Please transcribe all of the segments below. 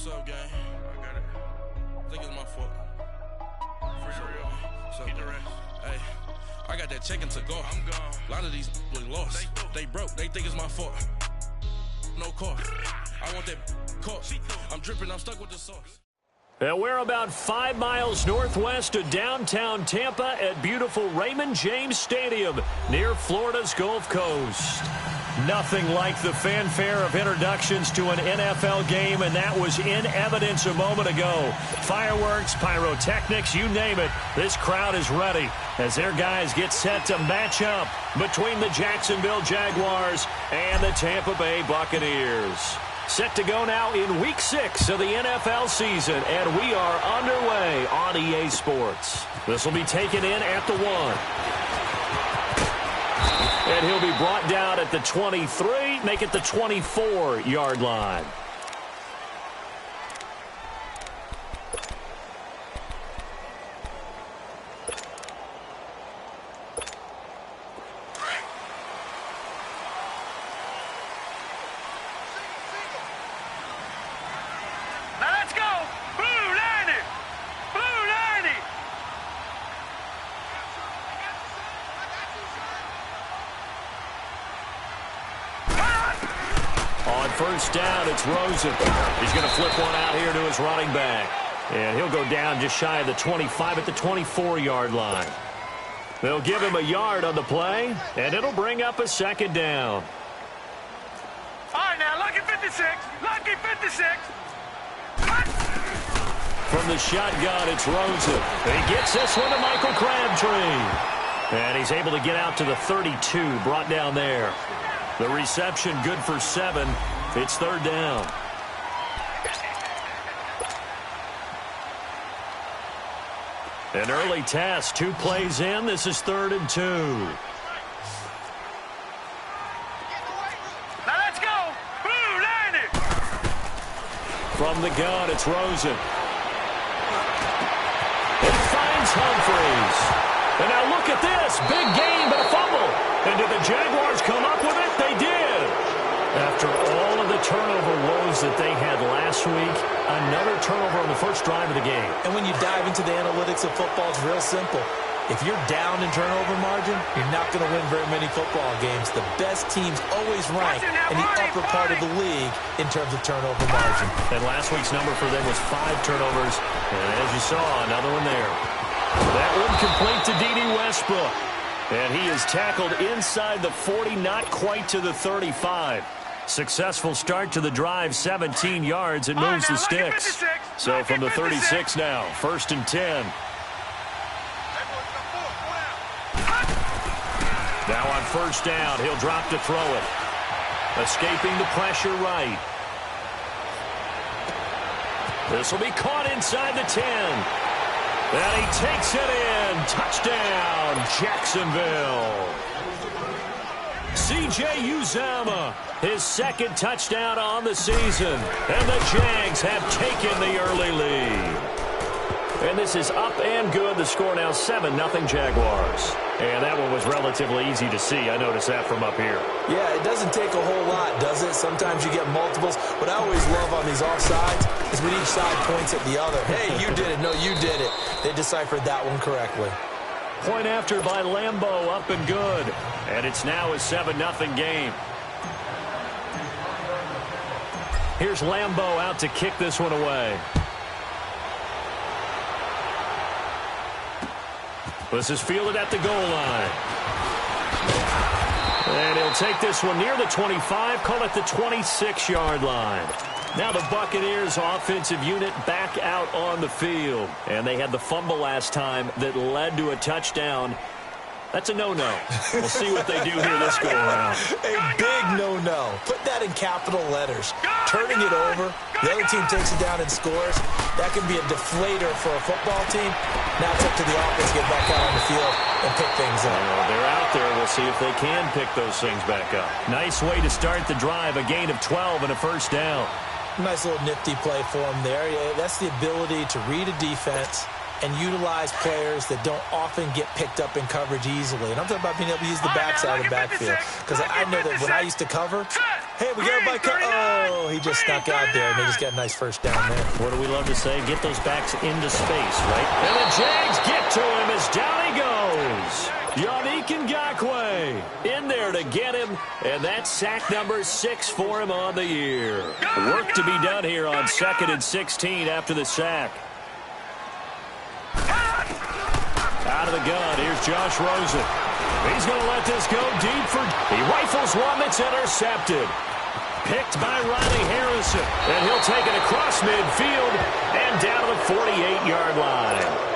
What's up, gang? I got it. I think it's my fault. For real. What's up? Keep the rest. Hey, I got that chicken to go. I'm gone. A lot of these look lost. They broke. They think it's my fault. No cost. I want that cost. I'm dripping. I'm stuck with the sauce. And we're about 5 miles northwest of downtown Tampa at beautiful Raymond James Stadium near Florida's Gulf Coast. Nothing like the fanfare of introductions to an NFL game, and that was in evidence a moment ago. Fireworks, pyrotechnics, you name it. This crowd is ready as their guys get set to match up between the Jacksonville Jaguars and the Tampa Bay Buccaneers. Set to go now in Week 6 of the NFL season, and we are underway on EA Sports. This will be taken in at the 1. And he'll be brought down at the 23, make it the 24-yard line. First down, it's Rosen. He's going to flip one out here to his running back. And he'll go down just shy of the 25 at the 24-yard line. They'll give him a yard on the play, and it'll bring up a second down. All right, now, lucky 56. Lucky 56. From the shotgun, it's Rosen. He gets this one to Michael Crabtree. And he's able to get out to the 32, brought down there. The reception good for 7. It's third down. An early test, 2 plays in. This is 3rd and 2. Now let's go. Blue, line it. From the gun, it's Rosen. It finds Humphreys. And now look at this. Big gain, but a fumble. And did the Jaguars come up with it? They did. After all of the turnover woes that they had last week, another turnover on the first drive of the game. And when you dive into the analytics of football, it's real simple. If you're down in turnover margin, you're not going to win very many football games. The best teams always rank in the upper part of the league in terms of turnover margin. And last week's number for them was 5 turnovers. And as you saw, another one there. That one complete to D.D. Westbrook. And he is tackled inside the 40, not quite to the 35. Successful start to the drive, 17 yards. It moves the sticks. So from the 36 now, 1st and 10. Now on first down, he'll drop to throw it. Escaping the pressure right. This will be caught inside the 10. And he takes it in. Touchdown, Jacksonville. C.J. Uzomah, his 2nd touchdown on the season. And the Jags have taken the early lead. And this is up and good. The score now 7-0 Jaguars. And that one was relatively easy to see. I noticed that from up here. Yeah, it doesn't take a whole lot, does it? Sometimes you get multiples. What I always love on these offsides is when each side points at the other. Hey, you did it. No, you did it. They deciphered that one correctly. Point after by Lambeau, up and good. And it's now a 7-0 game. Here's Lambeau out to kick this one away. This is fielded at the goal line. And he'll take this one near the 25, call it the 26-yard line. Now the Buccaneers offensive unit back out on the field. And they had the fumble last time that led to a touchdown. That's a no-no. We'll see what they do here this go-around. A big no-no. Put that in capital letters. Turning it over, the other team takes it down and scores. That can be a deflator for a football team. Now it's up to the offense to get back out on the field and pick things up. They're out there. We'll see if they can pick those things back up. Nice way to start the drive. A gain of 12 and a first down. Nice little nifty play for him there. Yeah, that's the ability to read a defense and utilize players that don't often get picked up in coverage easily. And I'm talking about being able to use the backside of the backfield. Because I know that when I used to cover, hey, we got everybody cover. Oh, he just snuck out there, and they just got a nice first down there. What do we love to say? Get those backs into space, right? And the Jags get to him as down he goes. Yannick Ngakoue in there to get him, and that's sack number 6 for him on the year. Work to be done here on 2nd and 16 after the sack. Out of the gun, here's Josh Rosen. He's going to let this go deep for... He rifles one that's intercepted. Picked by Riley Harrison, and he'll take it across midfield and down to the 48-yard line.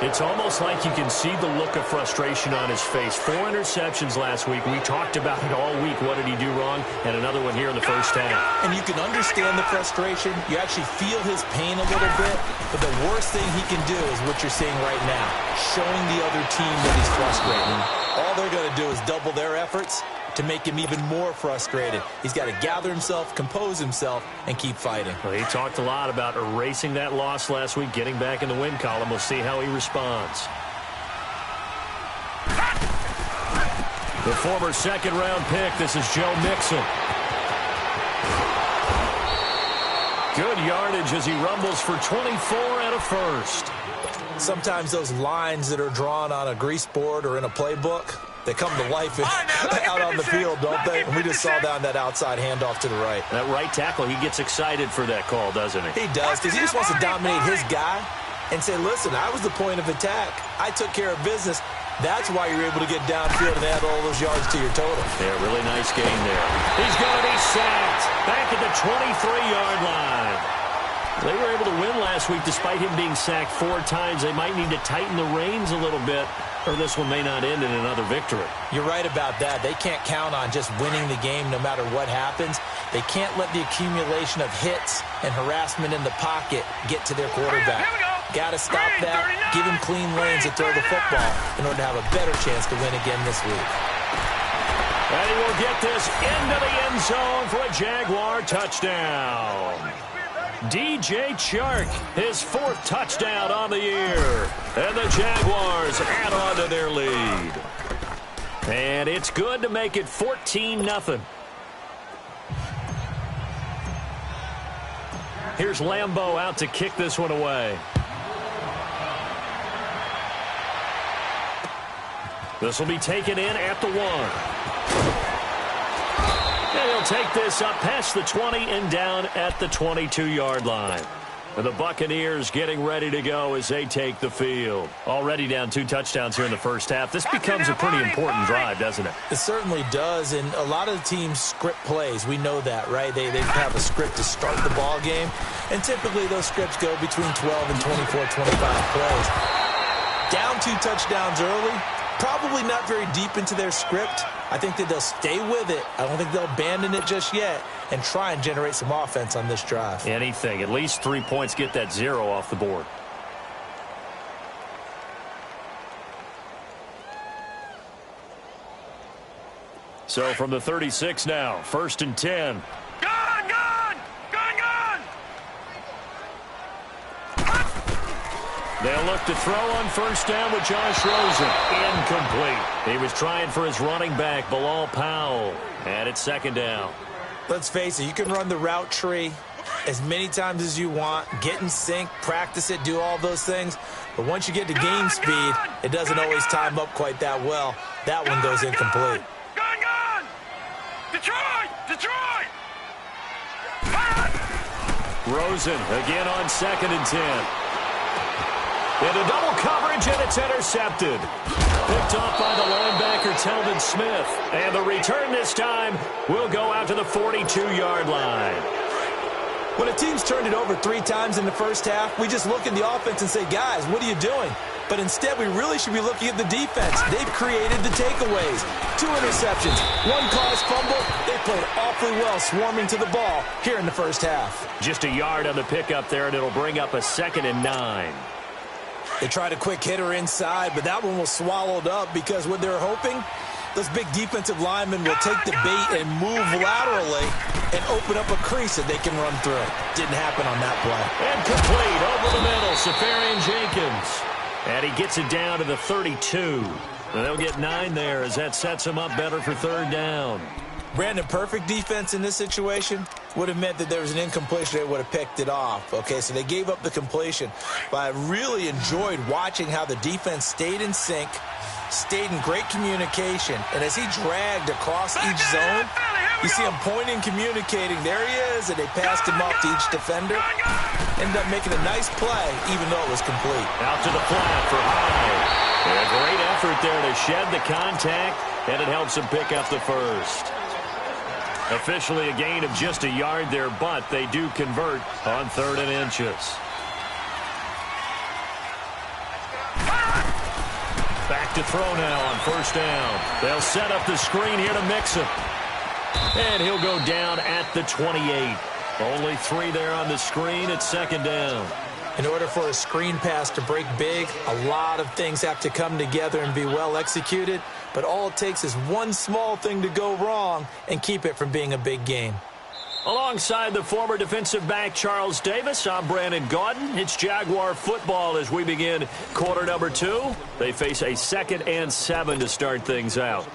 It's almost like you can see the look of frustration on his face. 4 interceptions last week. We talked about it all week. What did he do wrong? And another one here in the first half. And you can understand the frustration. You actually feel his pain a little bit. But the worst thing he can do is what you're seeing right now, showing the other team that he's frustrated. All they're going to do is double their efforts to make him even more frustrated. He's got to gather himself, compose himself, and keep fighting. Well, he talked a lot about erasing that loss last week, getting back in the win column. We'll see how he responds. The former second-round pick, this is Joe Mixon. Good yardage as he rumbles for 24 and a first. Sometimes those lines that are drawn on a grease board or in a playbook, they come to life out on the field, don't they? And we just saw down that outside handoff to the right. That right tackle, he gets excited for that call, doesn't he? He does, because he just wants to dominate his guy and say, listen, I was the point of attack. I took care of business. That's why you're able to get downfield and add all those yards to your total. Yeah, really nice game there. He's going to be sacked back at the 23-yard line. They were able to win last week despite him being sacked 4 times. They might need to tighten the reins a little bit, or this one may not end in another victory. You're right about that. They can't count on just winning the game no matter what happens. They can't let the accumulation of hits and harassment in the pocket get to their quarterback. Got to stop that, give him clean lanes to throw the football in order to have a better chance to win again this week. And he will get this into the end zone for a Jaguar touchdown. DJ Chark, his 4th touchdown on the year. And the Jaguars add on to their lead. And it's good to make it 14-0. Here's Lambeau out to kick this one away. This will be taken in at the 1. And he'll take this up past the 20 and down at the 22-yard line. And the Buccaneers getting ready to go as they take the field. Already down 2 touchdowns here in the first half. This becomes a pretty important drive, doesn't it? It certainly does, and a lot of the teams script plays. We know that, right? They have a script to start the ball game, and typically those scripts go between 12 and 24, 25 plays. Down 2 touchdowns early, probably not very deep into their script. I think that they'll stay with it. I don't think they'll abandon it just yet and try and generate some offense on this drive. Anything. At least 3 points, get that 0 off the board. So from the 36 now, 1st and 10. They'll look to throw on 1st down with Josh Rosen. Incomplete. He was trying for his running back, Bilal Powell. And it's 2nd down. Let's face it, you can run the route tree as many times as you want, get in sync, practice it, do all those things. But once you get to game speed, it doesn't always time up quite that well. That one goes incomplete. Detroit! Rosen again on 2nd and 10. Into double coverage, and it's intercepted. Picked off by the linebacker, Telvin Smith. And the return this time will go out to the 42-yard line. When a team's turned it over 3 times in the first half, we just look at the offense and say, guys, what are you doing? But instead, we really should be looking at the defense. They've created the takeaways. 2 interceptions, 1 caused fumble. They played awfully well swarming to the ball here in the first half. Just a yard on the pickup there, and it'll bring up a 2nd and 9. They tried a quick hitter inside, but that one was swallowed up because what they're hoping, those big defensive linemen will take the bait and move laterally and open up a crease that they can run through. Didn't happen on that play. And complete over the middle, Safarian Jenkins. And he gets it down to the 32. And they'll get 9 there as that sets him up better for third down. Brandon, perfect defense in this situation would have meant that there was an incompletion. They would have picked it off. Okay, so they gave up the completion. But I really enjoyed watching how the defense stayed in sync, stayed in great communication. And as he dragged across each zone, you see him pointing, communicating. There he is, and they passed him off to each defender. Ended up making a nice play, even though it was complete. Out to the flat for High. A great effort there to shed the contact, and it helps him pick up the first. Officially a gain of just a yard there, but they do convert on 3rd and inches. Back to throw now on 1st down. They'll set up the screen here to mix him. And he'll go down at the 28. Only 3 there on the screen at 2nd down. In order for a screen pass to break big, a lot of things have to come together and be well executed. But all it takes is one small thing to go wrong and keep it from being a big game. Alongside the former defensive back Charles Davis, I'm Brandon Gaudin. It's Jaguar football as we begin quarter number 2. They face a 2nd and 7 to start things out.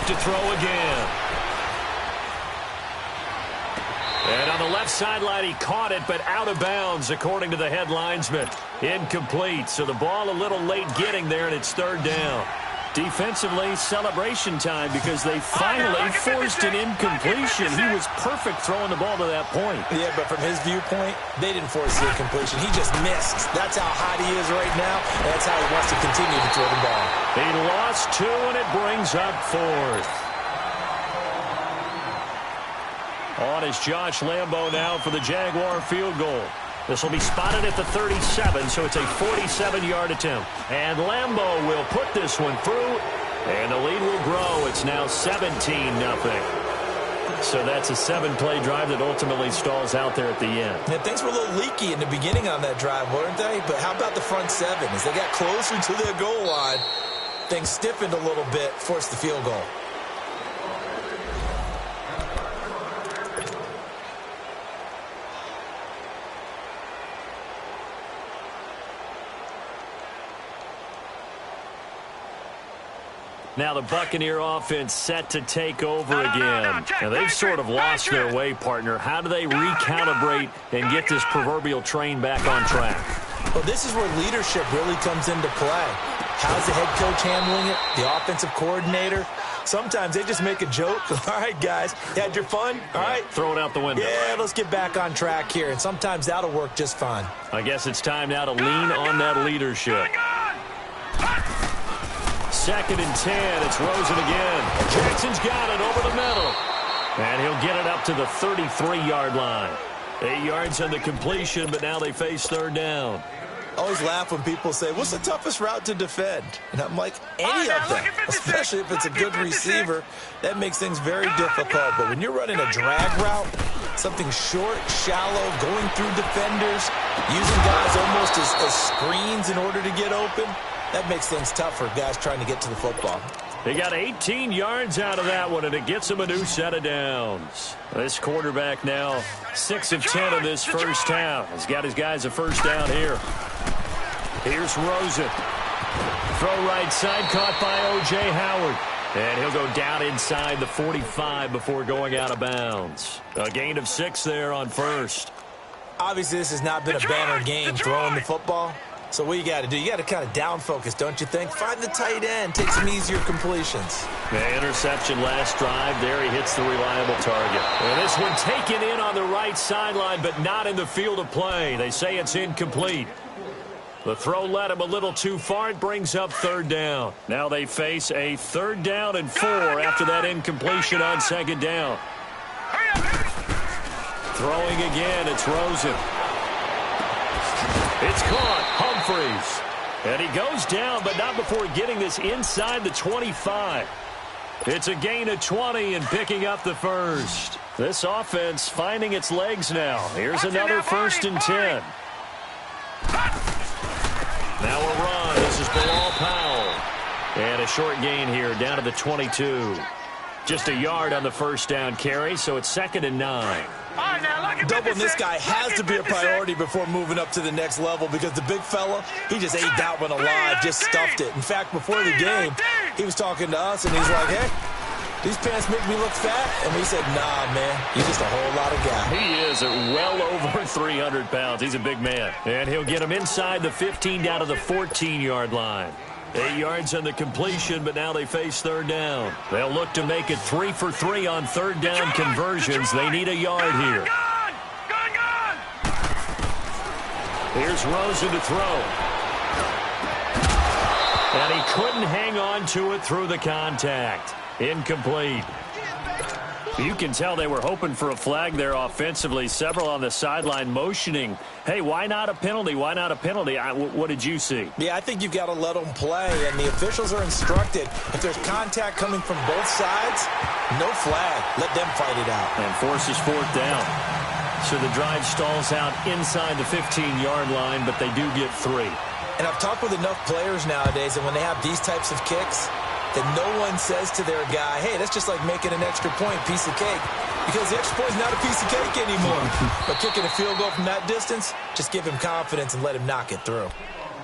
To throw again. And on the left sideline, he caught it, but out of bounds, according to the head linesman. Incomplete, so the ball a little late getting there, and it's 3rd down. Defensively, celebration time because they finally forced an incompletion. He was perfect throwing the ball to that point. Yeah, but from his viewpoint, they didn't force the incompletion. He just missed. That's how hot he is right now, and that's how he wants to continue to throw the ball. He lost 2, and it brings up 4th. On is Josh Lambo now for the Jaguar field goal. This will be spotted at the 37, so it's a 47-yard attempt. And Lambo will put this one through, and the lead will grow. It's now 17-0. So that's a 7-play drive that ultimately stalls out there at the end. Yeah, things were a little leaky in the beginning on that drive, weren't they? But how about the front 7? As they got closer to their goal line, things stiffened a little bit, forced the field goal. Now the Buccaneer offense set to take over again. Now they've sort of lost their way, partner. How do they recalibrate and get this proverbial train back on track? Well, this is where leadership really comes into play. How's the head coach handling it? The offensive coordinator? Sometimes they just make a joke. All right, guys, you had your fun? All right. Throw it out the window. Yeah, let's get back on track here. And sometimes that'll work just fine. I guess it's time now to lean on that leadership. 2nd and 10. It's Rosen again. Jackson's got it over the middle. And he'll get it up to the 33-yard line. 8 yards on the completion, but now they face 3rd down. I always laugh when people say, what's the toughest route to defend? And I'm like, any of them, especially if it's a good receiver. That makes things very difficult. But when you're running a drag route, something short, shallow, going through defenders, using guys almost as screens in order to get open, that makes things tough for guys trying to get to the football. They got 18 yards out of that one, and it gets them a new set of downs. This quarterback now 6 of 10 in this first half. He's got his guys a first down here. Here's Rosen. Throw right side, caught by O.J. Howard. And he'll go down inside the 45 before going out of bounds. A gain of 6 there on 1st. Obviously, this has not been a banner game throwing the football. So what you got to do, you got to kind of down focus, don't you think? Find the tight end, take some easier completions. The interception last drive. There he hits the reliable target. And this one taken in on the right sideline, but not in the field of play. They say it's incomplete. The throw led him a little too far. It brings up 3rd down. Now they face a 3rd down and 4 after that incompletion on 2nd down. Throwing again, it's Rosen. It's caught. Humphreys. And he goes down, but not before getting this inside the 25. It's a gain of 20 and picking up the first. This offense finding its legs now. Here's another 1st and 10. Now a run. This is Bilal Powell. And a short gain here down to the 22. Just a yard on the 1st down carry, so it's 2nd and 9. Doubling this guy has to be a priority before moving up to the next level because the big fella, he just ate that one alive, just stuffed it. In fact, before the game, he was talking to us, and he's like, hey, these pants make me look fat. And we said, nah, man, he's just a whole lot of guy. He is at well over 300 pounds. He's a big man. And he'll get him inside the 15 down to the 14-yard line. 8 yards on the completion, but now they face 3rd down. They'll look to make it 3 for 3 on 3rd down conversions. They need a yard here. Here's Rosen to throw. And he couldn't hang on to it through the contact. Incomplete. You can tell they were hoping for a flag there offensively. Several on the sideline motioning, hey, why not a penalty? Why not a penalty? What did you see? Yeah, I think you've got to let them play, and the officials are instructed. If there's contact coming from both sides, no flag. Let them fight it out. And forces 4th down. So the drive stalls out inside the 15-yard line, but they do get 3. And I've talked with enough players nowadays, and when they have these types of kicks, that no one says to their guy, hey, that's just like making an extra point, piece of cake. Because the extra point is not a piece of cake anymore. But kicking a field goal from that distance, just give him confidence and let him knock it through.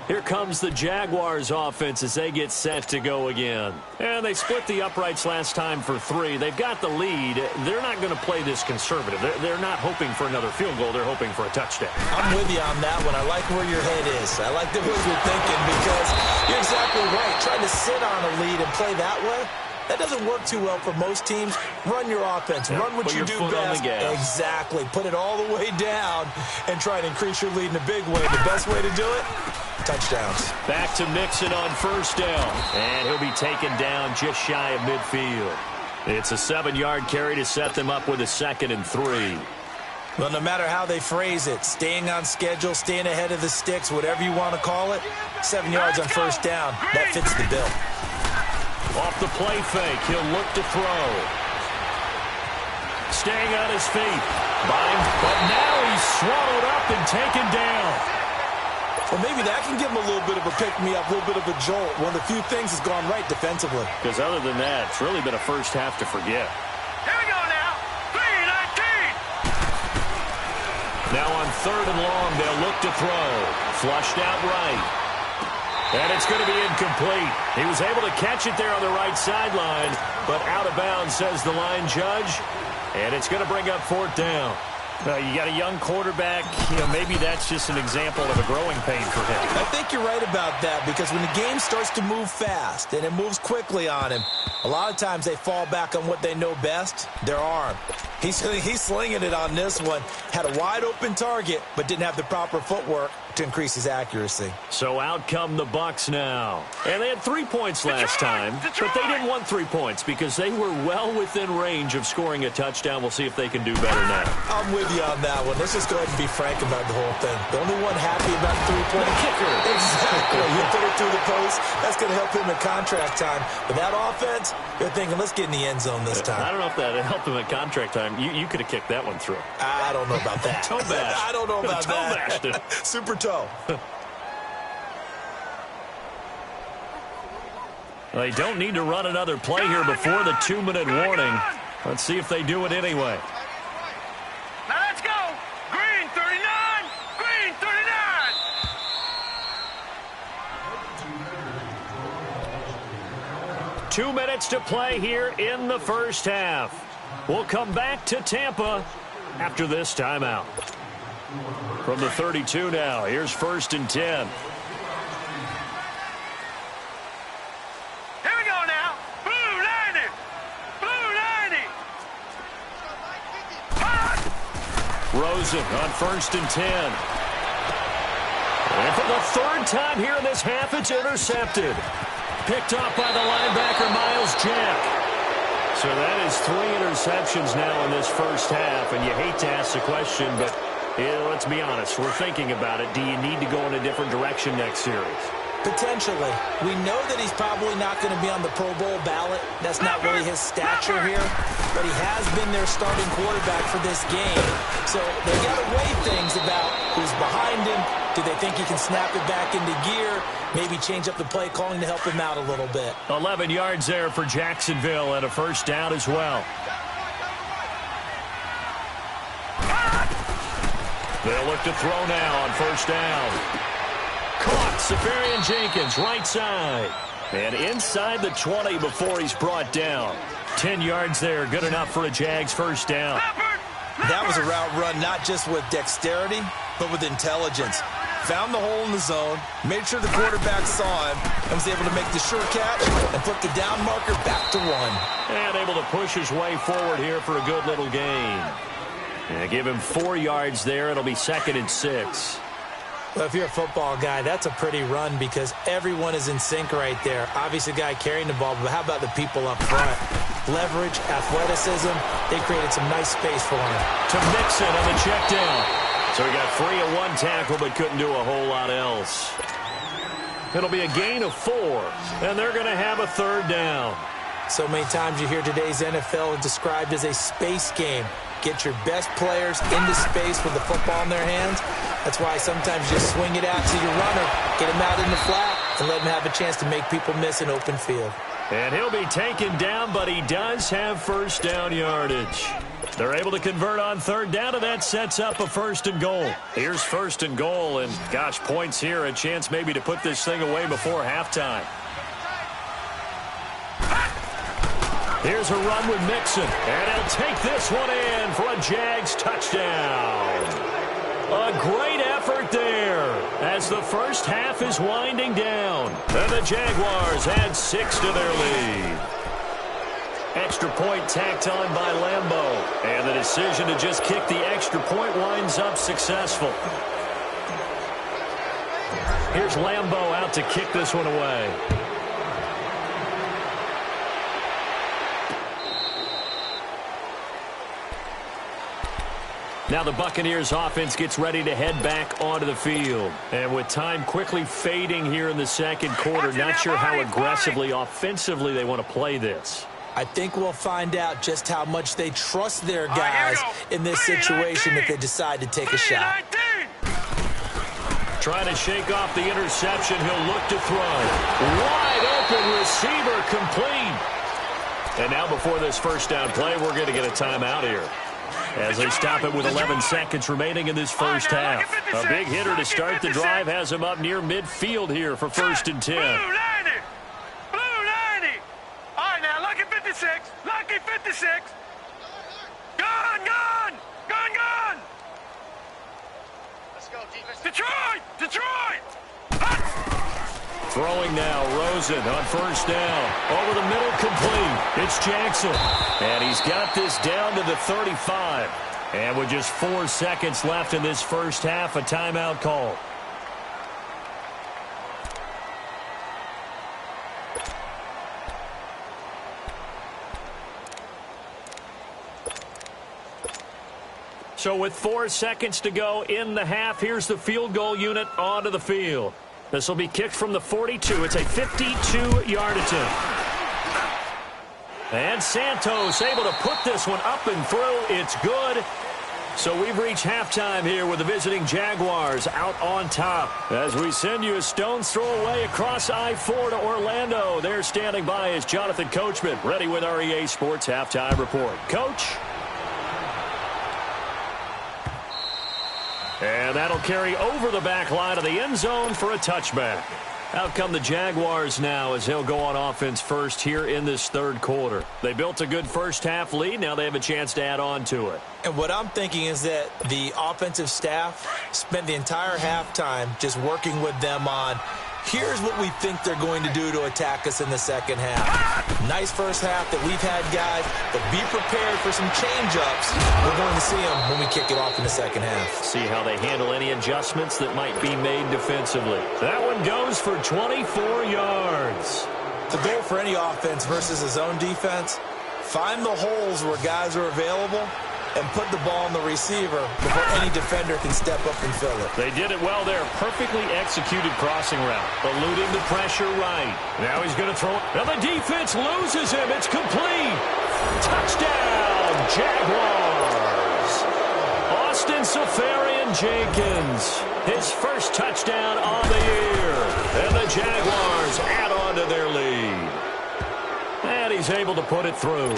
Here comes the Jaguars offense as they get set to go again. And they split the uprights last time for 3. They've got the lead. They're not going to play this conservative. They're not hoping for another field goal. They're hoping for a touchdown. I'm with you on that one. I like where your head is. I like the way you're thinking because you're exactly right. Trying to sit on a lead and play that way, that doesn't work too well for most teams. Run your offense. Run what you do best. Exactly. Put it all the way down and try to increase your lead in a big way. The best way to do it, touchdowns. Back to Mixon on 1st down. And he'll be taken down just shy of midfield. It's a 7-yard carry to set them up with a 2nd and 3. Well, no matter how they phrase it, staying on schedule, staying ahead of the sticks, whatever you want to call it, 7 yards on 1st down, that fits the bill. Off the play fake, he'll look to throw. Staying on his feet. But now he's swallowed up and taken down. Well, maybe that can give him a little bit of a pick-me-up, a little bit of a jolt. One of the few things has gone right defensively. Because other than that, it's really been a first half to forget. Here we go now. 3-19. Now on 3rd and long, they'll look to throw. Flushed out right. And it's going to be incomplete. He was able to catch it there on the right sideline, but out of bounds, says the line judge. And it's going to bring up 4th down. You got a young quarterback. Maybe that's just an example of a growing pain for him. I think you're right about that because when the game starts to move fast and it moves quickly on him, a lot of times they fall back on what they know best, their arm. He's slinging it on this one. Had a wide-open target, but didn't have the proper footwork to increase his accuracy. So out come the Bucs now. And they had 3 points last time, but they didn't want 3 points because they were well within range of scoring a touchdown. We'll see if they can do better now. I'm with you on that one. Let's just go ahead and be frank about the whole thing. The only one happy about the 3-point kicker. Exactly. You put it through the post. That's going to help him in contract time. But that offense, they're thinking, let's get in the end zone this time. I don't know if that helped him in contract time. You could have kicked that one through. I don't know about that. Toe bash. I don't know about toe that. Bashed it. Super toe. They don't need to run another play here before the 2-minute warning. Let's see if they do it anyway. Now let's go. Green 39. Green 39. 2 minutes to play here in the first half. We'll come back to Tampa after this timeout. From the 32 now, here's 1st and 10. Here we go now. Blue 90. Blue 90. Rosen on 1st and 10. And for the 3rd time here in this half, it's intercepted. Picked off by the linebacker, Miles Jack. So that is 3 interceptions now in this first half, and you hate to ask the question, but let's be honest, we're thinking about it. Do you need to go in a different direction next series? Potentially. We know that he's probably not going to be on the Pro Bowl ballot. That's not really his stature here. But he has been their starting quarterback for this game. So they got to weigh things about who's behind him. Do they think he can snap it back into gear? Maybe change up the play calling to help him out a little bit. 11 yards there for Jacksonville and a first down as well. They'll look to throw now on first down. Caught, Safarian Jenkins, right side. And inside the 20 before he's brought down. 10 yards there, good enough for a Jags first down. That was a route run not just with dexterity, but with intelligence. Found the hole in the zone, made sure the quarterback saw him, and was able to make the sure catch and put the down marker back to 1. And able to push his way forward here for a good little gain. And give him 4 yards there. It'll be 2nd and 6. Well, if you're a football guy, that's a pretty run because everyone is in sync right there. Obviously, the guy carrying the ball, but how about the people up front? Leverage, athleticism, they created some nice space for him. To Mixon on the check down. So he got free of 1 tackle, but couldn't do a whole lot else. It'll be a gain of 4, and they're going to have a 3rd down. So many times you hear today's NFL described as a space game. Get your best players into space with the football in their hands. That's why sometimes you just swing it out to your runner, get him out in the flat, and let him have a chance to make people miss an open field. And he'll be taken down, but he does have first down yardage. They're able to convert on 3rd down, and that sets up a 1st and goal. Here's 1st and goal, and gosh, points here, a chance maybe to put this thing away before halftime. Here's a run with Mixon, and he'll take this one in for a Jags touchdown. A great effort there as the first half is winding down. And the Jaguars add 6 to their lead. Extra point tacked on by Lambeau. And the decision to just kick the extra point winds up successful. Here's Lambeau out to kick this one away. Now the Buccaneers offense gets ready to head back onto the field. And with time quickly fading here in the 2nd quarter, not sure how aggressively offensively they want to play this. I think we'll find out just how much they trust their guys in this situation if they decide to take a shot. Trying to shake off the interception, he'll look to throw. Wide open receiver complete. And now before this first down play, we're going to get a timeout here, as they stop it with 11 seconds remaining in this first half. A big hitter to start the drive has him up near midfield here for 1st and 10. Blue 90! Blue 90! All right, now, lucky 56. Lucky 56. Gone, gone! Gone, gone! Let's go, defense. Detroit! Detroit! Throwing now, Rosen on first down. Over the middle, complete. It's Jackson. And he's got this down to the 35. And with just 4 seconds left in this first half, a timeout call. So with 4 seconds to go in the half, here's the field goal unit onto the field. This will be kicked from the 42. It's a 52-yard attempt. And Santos able to put this one up and through. It's good. So we've reached halftime here with the visiting Jaguars out on top. As we send you a stone's throw away across I-4 to Orlando. There standing by is Jonathan Coachman, ready with our EA Sports Halftime Report. Coach? And that'll carry over the back line of the end zone for a touchback. Out come the Jaguars now as they'll go on offense first here in this 3rd quarter. They built a good first half lead. Now they have a chance to add on to it. And what I'm thinking is that the offensive staff spent the entire halftime just working with them on, here's what we think they're going to do to attack us in the second half. Nice first half that we've had, guys, but be prepared for some change-ups. We're going to see them when we kick it off in the second half. See how they handle any adjustments that might be made defensively. That one goes for 24 yards. The goal for any offense versus a zone defense, find the holes where guys are available and put the ball on the receiver before any defender can step up and fill it. They did it well there. Perfectly executed crossing route. Eluding the pressure right. Now he's going to throw it. Now the defense loses him. It's complete. Touchdown, Jaguars. Austin Safarian-Jenkins. His first touchdown on the year. And the Jaguars add on to their lead. And he's able to put it through.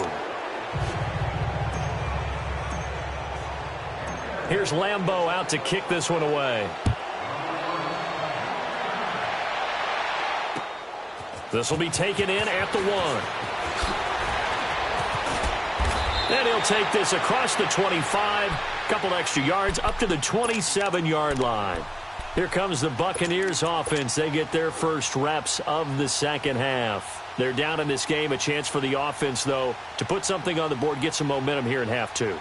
Here's Lambeau out to kick this one away. This will be taken in at the 1. And he'll take this across the 25. Couple extra yards up to the 27-yard line. Here comes the Buccaneers offense. They get their first reps of the second half. They're down in this game. A chance for the offense, though, to put something on the board, get some momentum here in half 2.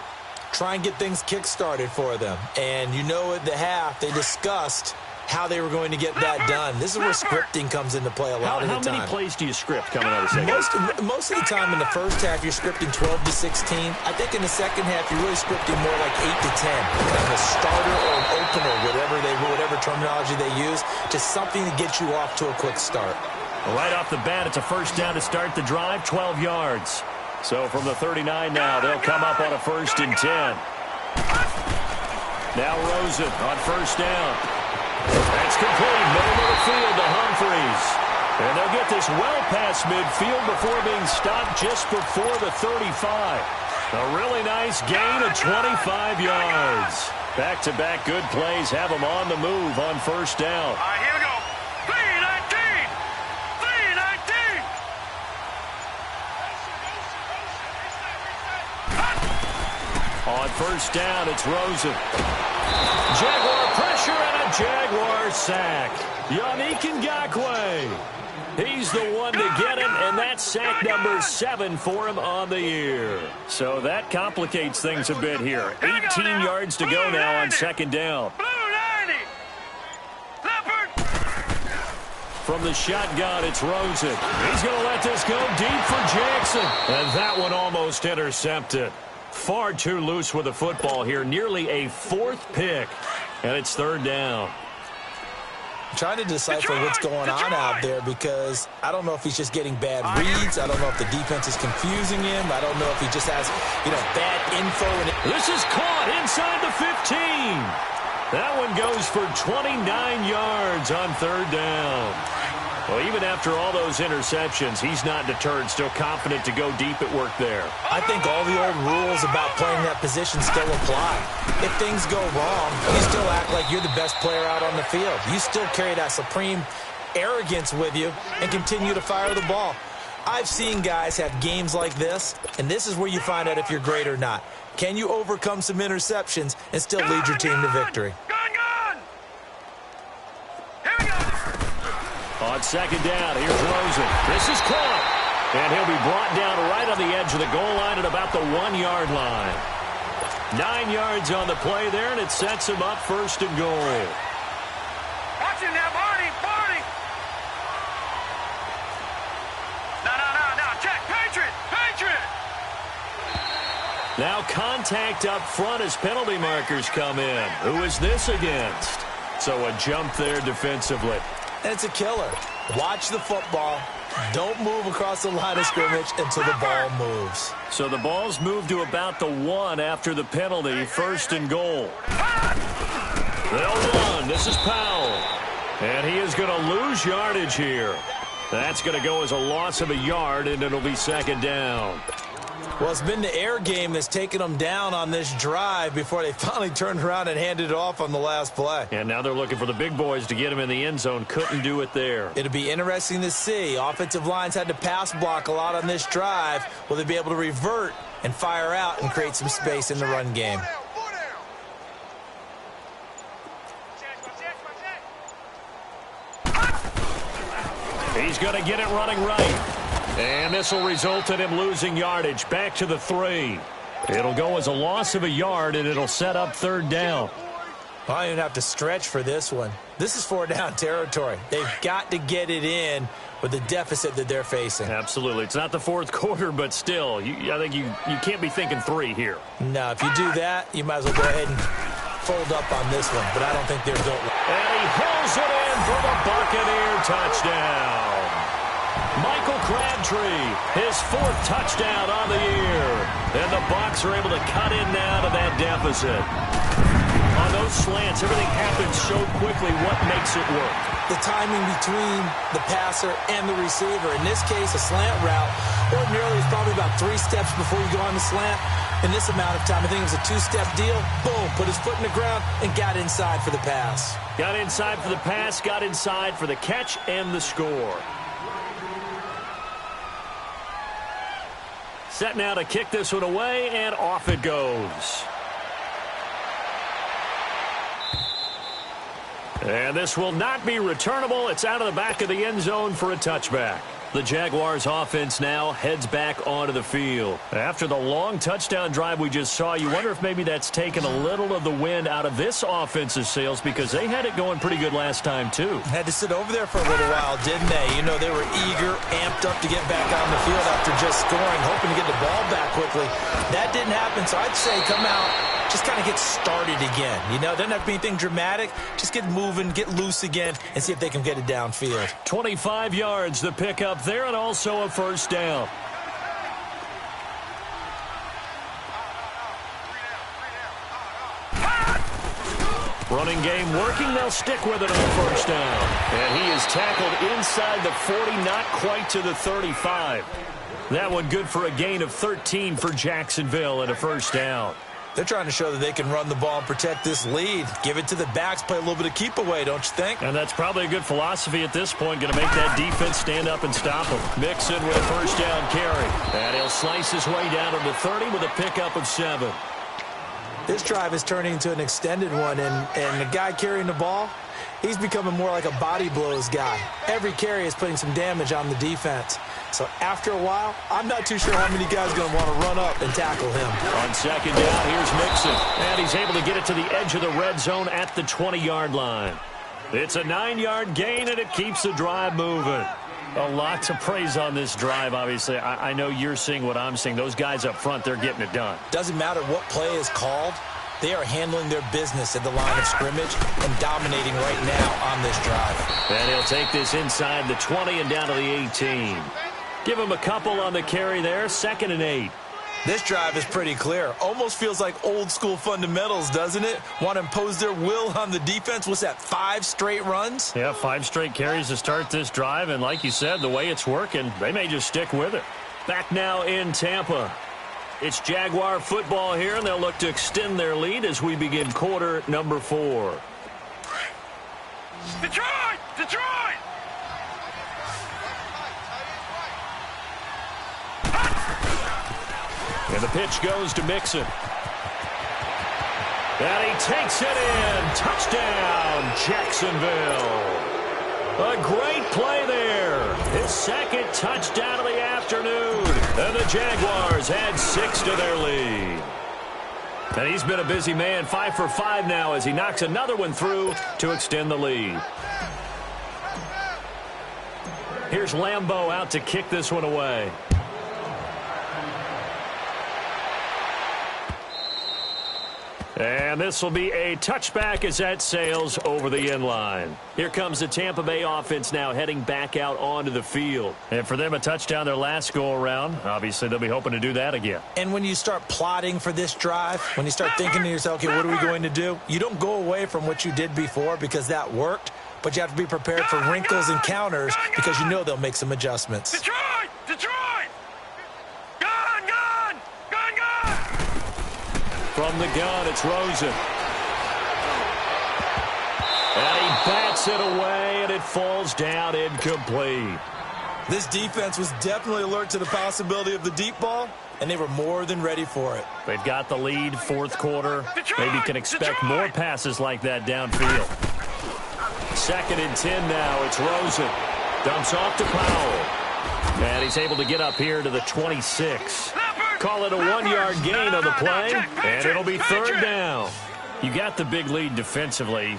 Try and get things kick-started for them. And you know at the half, they discussed how they were going to get that done. This is where scripting comes into play a lot of the time. How many plays do you script coming out of the second? Most of the time in the first half, you're scripting 12 to 16. I think in the second half, you're really scripting more like 8 to 10. Kind of a starter or an opener, whatever terminology they use, just something to get you off to a quick start. Right off the bat, it's a first down to start the drive, 12 yards. So from the 39 now, they'll come up on a 1st and 10. Now Rosen on first down. That's complete. Middle of the field to Humphreys. And they'll get this well past midfield before being stopped just before the 35. A really nice gain of 25 yards. Back-to-back good plays have them on the move on first down. All right, here we go. 3-19. 3-19. On first down, it's Rosen. Jaguar pressure and a Jaguar sack. Yannick Ngakoue. He's the one to get him, and that's sack number 7 for him on the year. So that complicates things a bit here. 18 yards to go now on second down. From the shotgun, it's Rosen. He's going to let this go deep for Jackson. And that one almost intercepted. Far too loose with the football here. Nearly a 4th pick. And it's third down. I'm trying to decipher what's going on out there because I don't know if he's just getting bad reads. I don't know if the defense is confusing him. I don't know if he just has, bad info. This is caught inside the 15. That one goes for 29 yards on third down. Well, even after all those interceptions, he's not deterred, still confident to go deep at work there. I think all the old rules about playing that position still apply. If things go wrong, you still act like you're the best player out on the field. You still carry that supreme arrogance with you and continue to fire the ball. I've seen guys have games like this, and this is where you find out if you're great or not. Can you overcome some interceptions and still lead your team to victory? On second down, here's Rosen. This is caught. And he'll be brought down right on the edge of the goal line at about the 1-yard line. 9 yards on the play there, and it sets him up first and goal. Watch him now, Barney. No. Check. Patriot. Now contact up front as penalty markers come in. Who is this against? So a jump there defensively. And it's a killer. Watch the football. Don't move across the line of scrimmage until the ball moves. So the ball's moved to about the 1 after the penalty, first and goal. They'll run. This is Powell. And he is going to lose yardage here. That's going to go as a loss of a yard, and it'll be second down. Well, it's been the air game that's taken them down on this drive before they finally turned around and handed it off on the last play. And now they're looking for the big boys to get him in the end zone. Couldn't do it there. It'll be interesting to see. Offensive lines had to pass block a lot on this drive. Will they be able to revert and fire out and create some space in the run game? He's going to get it running right. And this will result in him losing yardage back to the 3. It'll go as a loss of a yard, and it'll set up third down. I don't even have to stretch for this one. This is 4-down territory. They've got to get it in with the deficit that they're facing. Absolutely. It's not the fourth quarter, but still, I think you can't be thinking 3 here. No, if you do that, you might as well go ahead and fold up on this one, but I don't think they're built. And he hauls it in for the Buccaneer touchdown. Michael Crabtree, his 4th touchdown on the year. And the Bucs are able to cut in now to that deficit. On those slants, everything happens so quickly. What makes it work? The timing between the passer and the receiver. In this case, a slant route. Ordinarily, it's probably about 3 steps before you go on the slant. In this amount of time, I think it was a 2-step deal. Boom, put his foot in the ground and got inside for the pass. Got inside for the pass, got inside for the catch and the score. Set now to kick this one away, and off it goes. And this will not be returnable. It's out of the back of the end zone for a touchback. The Jaguars offense now heads back onto the field. After the long touchdown drive we just saw, you wonder if maybe that's taken a little of the wind out of this offense's sails, because they had it going pretty good last time too. Had to sit over there for a little while, didn't they? You know, they were eager, amped up to get back on the field after just scoring, hoping to get the ball back quickly. That didn't happen, so I'd say come out, just kind of get started again. You know, doesn't have to be anything dramatic. Just get moving, get loose again, and see if they can get it downfield. 25 yards, the pickup there, and also a first down. Running game working. They'll stick with it on first down. And he is tackled inside the 40, not quite to the 35. That one good for a gain of 13 for Jacksonville and a first down. They're trying to show that they can run the ball and protect this lead. Give it to the backs, play a little bit of keep away, don't you think? And that's probably a good philosophy at this point. Going to make that defense stand up and stop him. Mixon with a first down carry. And he'll slice his way down to the 30 with a pickup of 7. This drive is turning into an extended one, and the guy carrying the ball, he's becoming more like a body blows guy. Every carry is putting some damage on the defense. So after a while, I'm not too sure how many guys are going to want to run up and tackle him. On second down, here's Mixon. And he's able to get it to the edge of the red zone at the 20-yard line. It's a 9-yard gain, and it keeps the drive moving. A lot to praise on this drive, obviously. I know you're seeing what I'm seeing. Those guys up front, they're getting it done. Doesn't matter what play is called. They are handling their business at the line of scrimmage and dominating right now on this drive. And he'll take this inside the 20 and down to the 18. Give him a couple on the carry there. 2nd and 8. This drive is pretty clear. Almost feels like old school fundamentals, doesn't it? Want to impose their will on the defense. What's that, 5 straight runs? Yeah, 5 straight carries to start this drive. And like you said, the way it's working, they may just stick with it. Back now in Tampa. It's Jaguar football here, and they'll look to extend their lead as we begin quarter number 4. Detroit! Detroit! And the pitch goes to Mixon. And he takes it in. Touchdown, Jacksonville. A great play there. His 2nd touchdown of the afternoon. And the Jaguars add 6 to their lead. And he's been a busy man. 5 for 5 now as he knocks another one through to extend the lead. Here's Lambeau out to kick this one away. And this will be a touchback as that sails over the end line. Here comes the Tampa Bay offense now heading back out onto the field. And for them, a touchdown their last go-around. Obviously, they'll be hoping to do that again. And when you start plotting for this drive, when you start thinking to yourself, okay, what are we going to do? You don't go away from what you did before because that worked, but you have to be prepared for wrinkles and counters because you know they'll make some adjustments. Detroit! Detroit! Gone! Gone! Gone! Gone! From the gun, it's Rosen. And he bats it away, and it falls down incomplete. This defense was definitely alert to the possibility of the deep ball, and they were more than ready for it. They've got the lead, 4th quarter. Maybe can expect more passes like that downfield. 2nd and 10 now. It's Rosen. Dumps off to Powell. And he's able to get up here to the 26. Call it a 1-yard gain on the play, and it'll be 3rd down. You got the big lead defensively,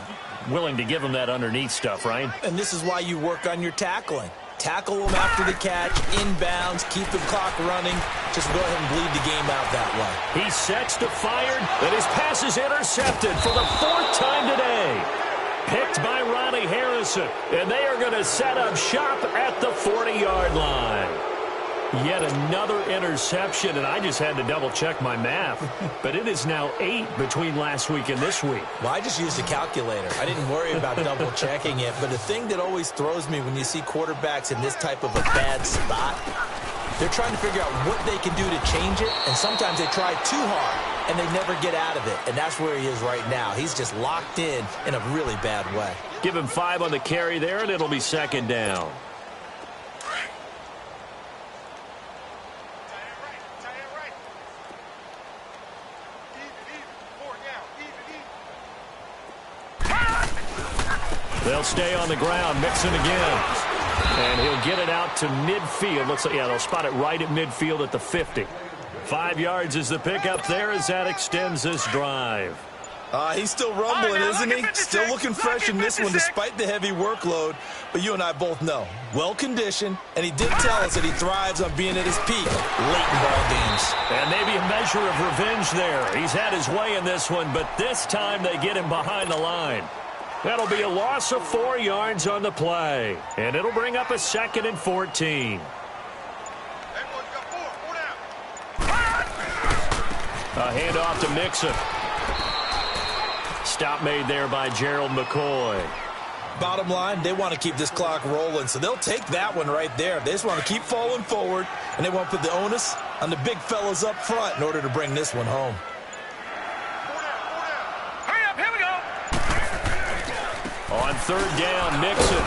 willing to give them that underneath stuff, right? And this is why you work on your tackling. Tackle them after the catch, inbounds, keep the clock running. Just go ahead and bleed the game out that way. He sets to fire, and his pass is intercepted for the 4th time today. Picked by Ronnie Harrison, and they are going to set up shop at the 40-yard line. Yet another interception, and I just had to double-check my math. But it is now 8 between last week and this week. Well, I just used a calculator. I didn't worry about double-checking it. But the thing that always throws me when you see quarterbacks in this type of a bad spot, they're trying to figure out what they can do to change it, and sometimes they try too hard, and they never get out of it. And that's where he is right now. He's just locked in a really bad way. Give him 5 on the carry there, and it'll be 2nd down. They'll stay on the ground, Mixon again. And he'll get it out to midfield. Looks like, yeah, they'll spot it right at midfield at the 50. 5 yards is the pickup there as that extends this drive. He's still rumbling, isn't he? Still looking fresh in this one despite the heavy workload. But you and I both know, well-conditioned, and he did tell us that he thrives on being at his peak late in ball games. And maybe a measure of revenge there. He's had his way in this one, but this time they get him behind the line. That'll be a loss of 4 yards on the play. And it'll bring up a 2nd and 14. A handoff to Mixon. Stop made there by Gerald McCoy. Bottom line, they want to keep this clock rolling, so they'll take that one right there. They just want to keep falling forward, and they want to put the onus on the big fellas up front in order to bring this one home. On 3rd down, Mixon.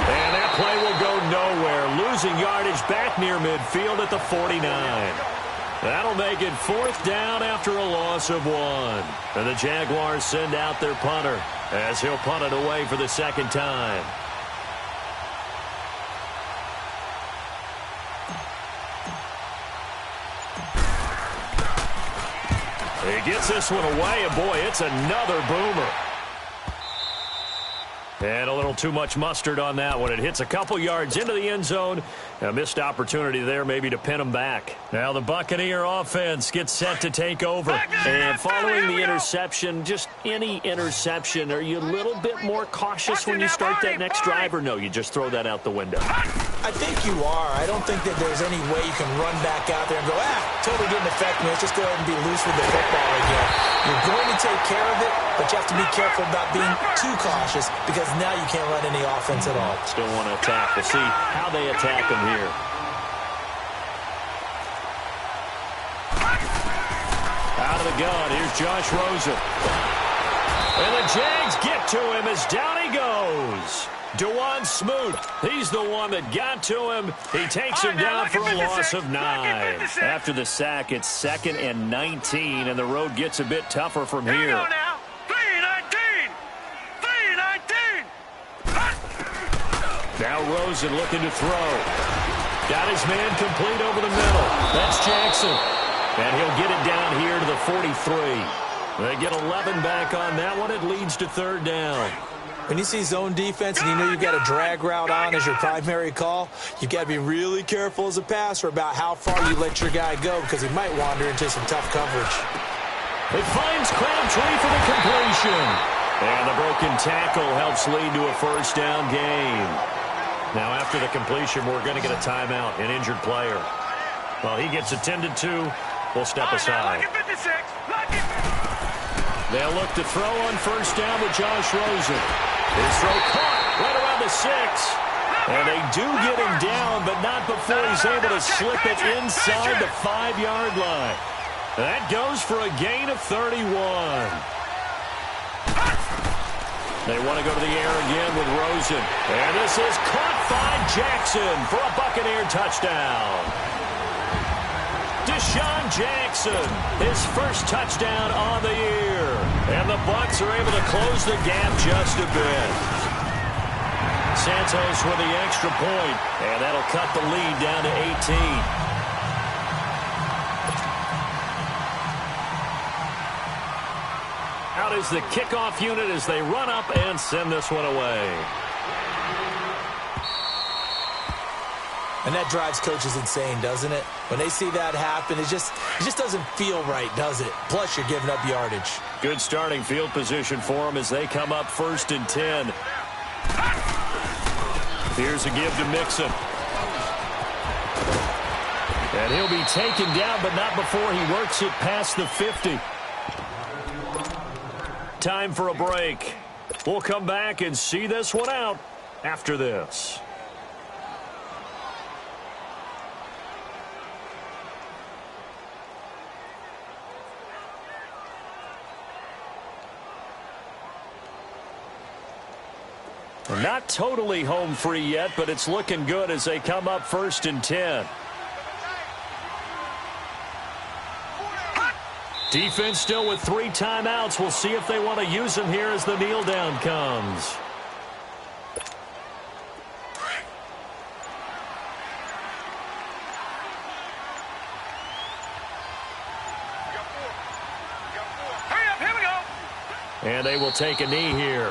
And that play will go nowhere. Losing yardage back near midfield at the 49. That'll make it 4th down after a loss of 1. And the Jaguars send out their punter as he'll punt it away for the 2nd time. He gets this one away, and boy, it's another boomer. And a little too much mustard on that one. It hits a couple yards into the end zone. A missed opportunity there maybe to pin them back. Now the Buccaneer offense gets set to take over. And following the interception, just any interception, are you a little bit more cautious when you start that next drive, or no, you just throw that out the window? I think you are. I don't think that there's any way you can run back out there and go, totally didn't affect me. Let's just go ahead and be loose with the football again. You're going to take care of it, but you have to be careful about being too cautious because now you can't run any offense at all. Still want to attack. We'll see how they attack them here. Out of the gun, here's Josh Rosen. And the Jags get to him as down he goes. Dewan Smoot, he's the one that got to him. He takes him down for a loss of 9. After the sack, it's 2nd and 19, and the road gets a bit tougher from here. Now. 3-19. 3-19. Now Rosen looking to throw. Got his man complete over the middle. That's Jackson. And he'll get it down here to the 43. They get 11 back on that one. It leads to 3rd down. When you see zone defense and you know you've got a drag route on as your primary call, you've got to be really careful as a passer about how far you let your guy go because he might wander into some tough coverage. It finds Crabtree for the completion. And the broken tackle helps lead to a 1st down gain. Now after the completion, we're going to get a timeout, an injured player. While he gets attended to, we'll step aside. They'll look to throw on 1st down with Josh Rosen. His throw caught right around the 6. And they do get him down, but not before he's able to slip it inside the 5-yard line. That goes for a gain of 31. They want to go to the air again with Rosen. And this is caught by Jackson for a Buccaneer touchdown. Deshaun Jackson, his 1st touchdown on the year. And the Bucs are able to close the gap just a bit. Santos with the extra point, and that'll cut the lead down to 18. Out is the kickoff unit as they run up and send this one away. And that drives coaches insane, doesn't it? When they see that happen, it just doesn't feel right, does it? Plus, you're giving up yardage. Good starting field position for them as they come up 1st and 10. Here's a give to Mixon. And he'll be taken down, but not before he works it past the 50. Time for a break. We'll come back and see this one out after this. Not totally home free yet, but it's looking good as they come up 1st and 10. Defense still with 3 timeouts. We'll see if they want to use them here as the kneel down comes. Hurry up, here we go. And they will take a knee here.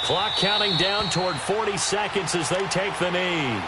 Clock counting down toward 40 seconds as they take the knee.